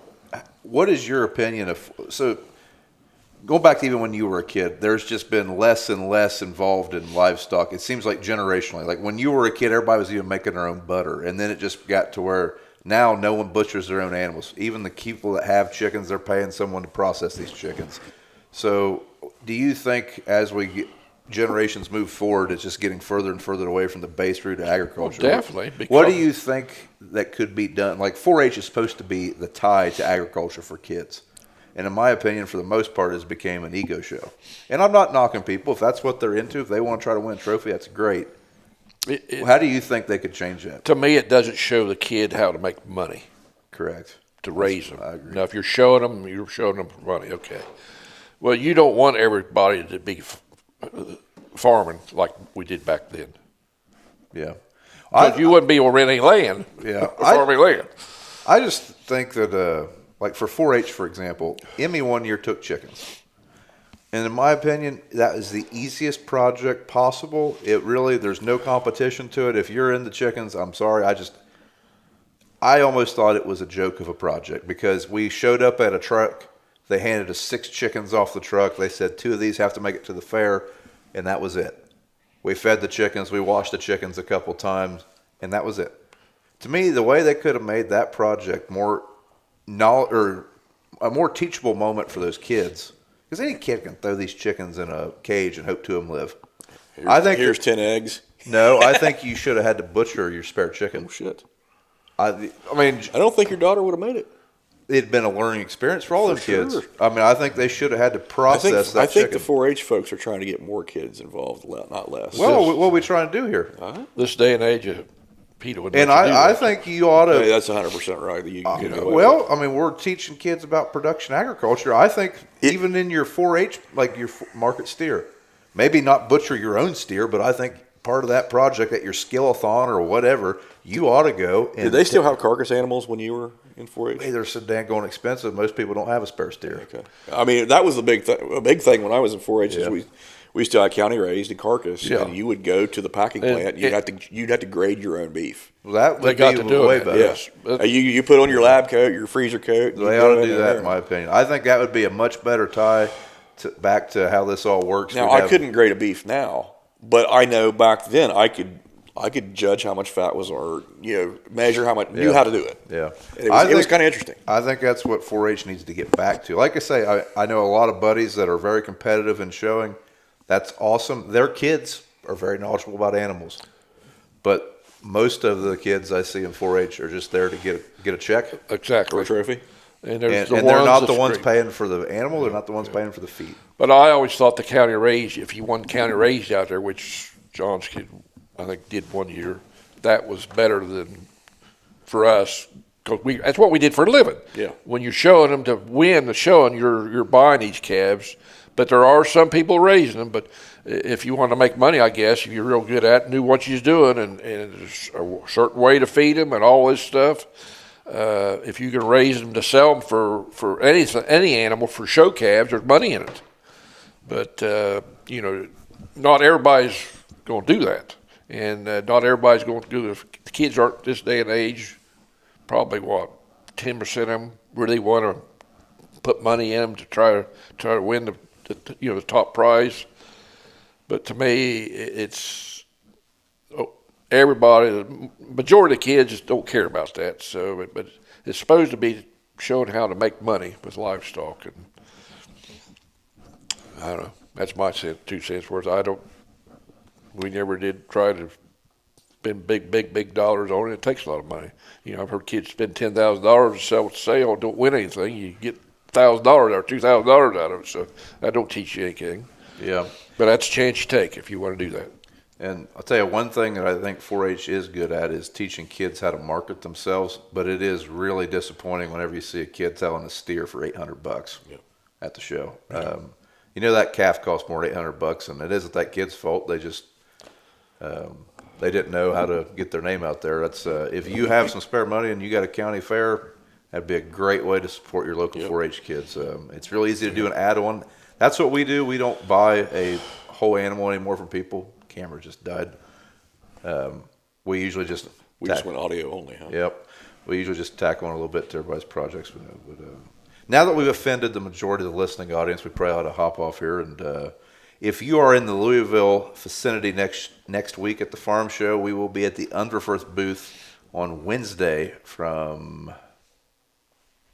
What is your opinion of, so going back to even when you were a kid, there's just been less and less involved in livestock. It seems like generationally. Like when you were a kid, everybody was even making their own butter. And then it just got to where now no one butchers their own animals. Even the people that have chickens, they're paying someone to process these chickens. So do you think as generations move forward, it's just getting further and further away from the base route of agriculture? Well, definitely. What do you think that could be done? Like 4-H is supposed to be the tie to agriculture for kids. And in my opinion, for the most part, it's became an ego show. And I'm not knocking people. If that's what they're into, if they want to try to win a trophy, that's great. How do you think they could change that? To me, it doesn't show the kid how to make money. Correct. To raise them. I agree. Now, if you're showing them money, okay. Well, you don't want everybody to be farming like we did back then. Yeah. Because you wouldn't be able to rent any land. Yeah. Farming land. I just think that, like for 4-H, for example, Emmy one year took chickens. And in my opinion, that is the easiest project possible. It really, there's no competition to it. If you're into chickens, I'm sorry. I almost thought it was a joke of a project because we showed up at a truck. They handed us 6 chickens off the truck. They said 2 of these have to make it to the fair, and that was it. We fed the chickens. We washed the chickens a couple times, and that was it. To me, the way they could have made that project more a more teachable moment for those kids, because any kid can throw these chickens in a cage and hope 2 of them live. Here's 10 eggs. No, I think you should have had to butcher your spare chicken. Oh, shit. I mean, I don't think your daughter would have made it. it'd been a learning experience for all them kids. sure. I mean, I think they should have had to process that I think chicken. the 4-H folks are trying to get more kids involved, not less. Well, what are we trying to do here? This day and age, Peter would And let you do I that. think you ought to. Hey, that's 100% right. You can get away with Well, I mean, we're teaching kids about production agriculture. I think even in your 4-H, like your market steer, maybe not butcher your own steer, but I think part of that project at your skill-a-thon or whatever, you ought to go. And Did they still have carcass animals when you were in 4-H? Hey, they're so dang expensive. Most people don't have a spare steer. Okay. I mean, that was the big thing. A big thing when I was in 4-H Yeah. is we still had county raised and carcass, Yeah. and you would go to the packing plant. You'd have to grade your own beef. Well, that would They got be to do way it, better. yes. You put on your lab coat, your freezer coat. and you They go ought to in do there. that, in my opinion. I think that would be a much better tie back to how this all works. Now, We'd I have- couldn't grade a beef now, but I know back then I could judge how much fat was, or measure how much. Knew how to do it. Yeah, It was kind of interesting. I think that's what 4-H needs to get back to. Like I say, I know a lot of buddies that are very competitive in showing. That's awesome. Their kids are very knowledgeable about animals, but most of the kids I see in 4-H are just there to get a check, Exactly. Trophy. And, and they're not the ones paying for the animal. They're not the ones paying for the feed. But I always thought the county raised, if you won county raised out there, which John's kid, I think, did one year, that was better than for us. Because that's what we did for a living. Yeah. When you're showing them to win the showing, you're buying these calves. But there are some people raising them. But if you want to make money, I guess, if you're real good at it, knew what you're doing, and there's a certain way to feed them and all this stuff, if you can raise them to sell them for any animal for show calves, there's money in it. But, not everybody's going to do that. And not everybody's going to do it. The kids aren't this day and age, probably 10% of them really want to put money in them to try to win the top prize. But to me, it's everybody, the majority of the kids just don't care about that. So, but it's supposed to be showing how to make money with livestock, and I don't know. That's my 2 cents worth. We never did try to spend big dollars on it. It takes a lot of money. I've heard kids spend $10,000 to sell with sale, don't win anything. You get $1,000 or $2,000 out of it. So that don't teach you anything. Yeah. But that's a chance you take if you want to do that. And I'll tell you one thing that I think 4-H is good at is teaching kids how to market themselves. But it is really disappointing whenever you see a kid selling a steer for $800 at the show. That calf costs more than $800, and it isn't that kid's fault. They just they didn't know how to get their name out there. That's if you have some spare money and you got a county fair, that'd be a great way to support your local 4-H kids. It's real easy to do an add-on. That's what we do. We don't buy a whole animal anymore from people. Camera just died. We usually just just went audio only, huh? Yep. We usually just tack on a little bit to everybody's projects. But now that we've offended the majority of the listening audience, we probably ought to hop off here. And if you are in the Louisville vicinity next week at the farm show, we will be at the Underfirth booth on Wednesday from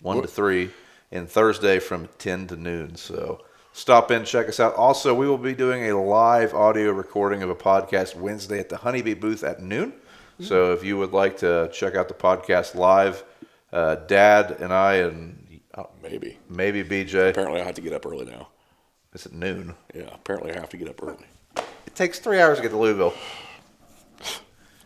1 to 3 and Thursday from 10 to noon. So stop in, check us out. Also, we will be doing a live audio recording of a podcast Wednesday at the Honeybee booth at noon. So if you would like to check out the podcast live, Dad and I and maybe BJ. Apparently I have to get up early now. It's at noon. Yeah, apparently I have to get up early. It takes 3 hours to get to Louisville.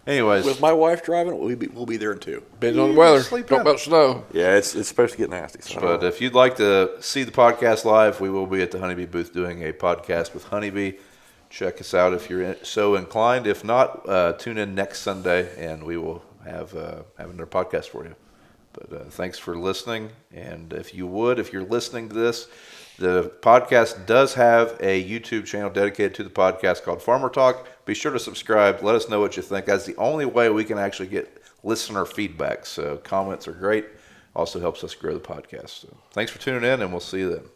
Anyways. With my wife driving, we'll be there in 2. Depends on the weather. Don't about snow. Yeah, it's supposed to get nasty. So. But if you'd like to see the podcast live, we will be at the Honeybee booth doing a podcast with Honeybee. Check us out if you're so inclined. If not, tune in next Sunday, and we will have another podcast for you. But thanks for listening. And if you're listening to this, the podcast does have a YouTube channel dedicated to the podcast called Farmer Talk. Be sure to subscribe. Let us know what you think. That's the only way we can actually get listener feedback. So comments are great. Also helps us grow the podcast. So thanks for tuning in, and we'll see you then.